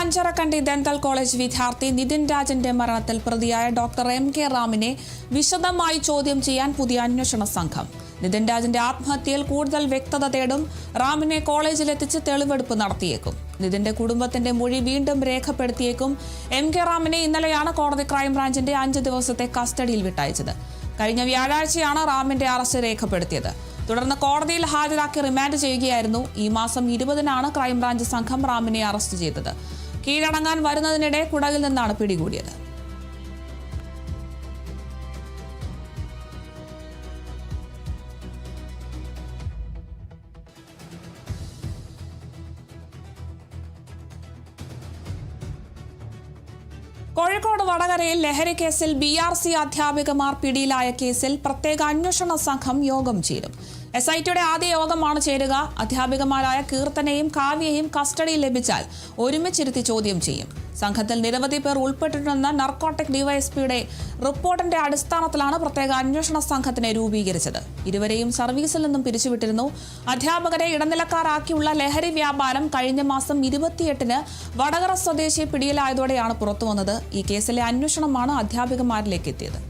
Anjarakandy dental college വിദ്യാർത്ഥി നിതിൻ രാജിന്റെ മരണത്തിൽ പ്രതിയായ ഡോക്ടർ MK റാമിനെ വിശദമായി ചോദ്യം ചെയ്യാൻ പുതിയ അന്വേഷണ സംഘം. നിതിൻ രാജിന്റെ ആത്മഹത്യയിൽ കൂടുതൽ വ്യക്തത തേടും. റാമിനെ കോളേജിലെത്തിച്ച് തെളിവെടുപ്പ് നടത്തിയേക്കും. നിതിന്റെ കുടുംബത്തിന്റെ മൊഴി വീണ്ടും രേഖപ്പെടുത്തിയേക്കും. MK റാമിനെ ഇന്നലെയാണ് കോടതി ക്രൈംബ്രാഞ്ചിന്റെ 5 ദിവസത്തെ കസ്റ്റഡിയിൽ വിട്ടയച്ചത്. കഴിഞ്ഞ വ്യാഴാഴ്ചയാണ് റാമിന്റെ അറസ്റ്റ് രേഖപ്പെടുത്തിയത്. തുടർന്ന് കോടതിയിൽ ഹാജരാക്കി റിമാൻഡ് ചെയ്യുകയായിരുന്നു. ഈ മാസം 20-നാണ് ക്രൈംബ്രാഞ്ച് സംഘം റാമിനെ അറസ്റ്റ് ചെയ്തത്. കീഴടങ്ങാൻ വരുന്നതിനിടെ കുടകിൽ നിന്നാണ് പിടികൂടിയത്. കോഴിക്കോട് വടകരയിൽ ലഹരി കേസിൽ BRC അധ്യാപികമാർ പിടിയിലായ കേസിൽ പ്രത്യേക അന്വേഷണ സംഘം യോഗം ചേരും. SITയുടെ ആദ്യ യോഗമാണ് ചേരുക. അധ്യാപികമാരായ കീർത്തനയും കാവ്യയും കസ്റ്റഡിയിൽ ലഭിച്ചാൽ ഒരുമിച്ചിരുത്തി ചോദ്യം ചെയ്യും. സംഘത്തിൽ നിരവധി പേർ ഉൾപ്പെട്ടിട്ടുണ്ടെന്ന നർക്കോട്ടിക് ഡിവൈഎസ്പിയുടെ റിപ്പോർട്ടിന്റെ അടിസ്ഥാനത്തിലാണ് പ്രത്യേക അന്വേഷണ സംഘത്തിനെ രൂപീകരിച്ചത്. ഇരുവരെയും സർവീസിൽ നിന്നും പിരിച്ചുവിട്ടിരുന്നു. അധ്യാപകരെ ഇടനിലക്കാരാക്കിയുള്ള ലഹരി വ്യാപാരം കഴിഞ്ഞ മാസം 28-ന് വടകര സ്വദേശി പിടിയിലായതോടെയാണ് പുറത്തുവന്നത്. ഈ കേസിലെ അന്വേഷണമാണ് അധ്യാപികമാരിലേക്ക് എത്തിയത്.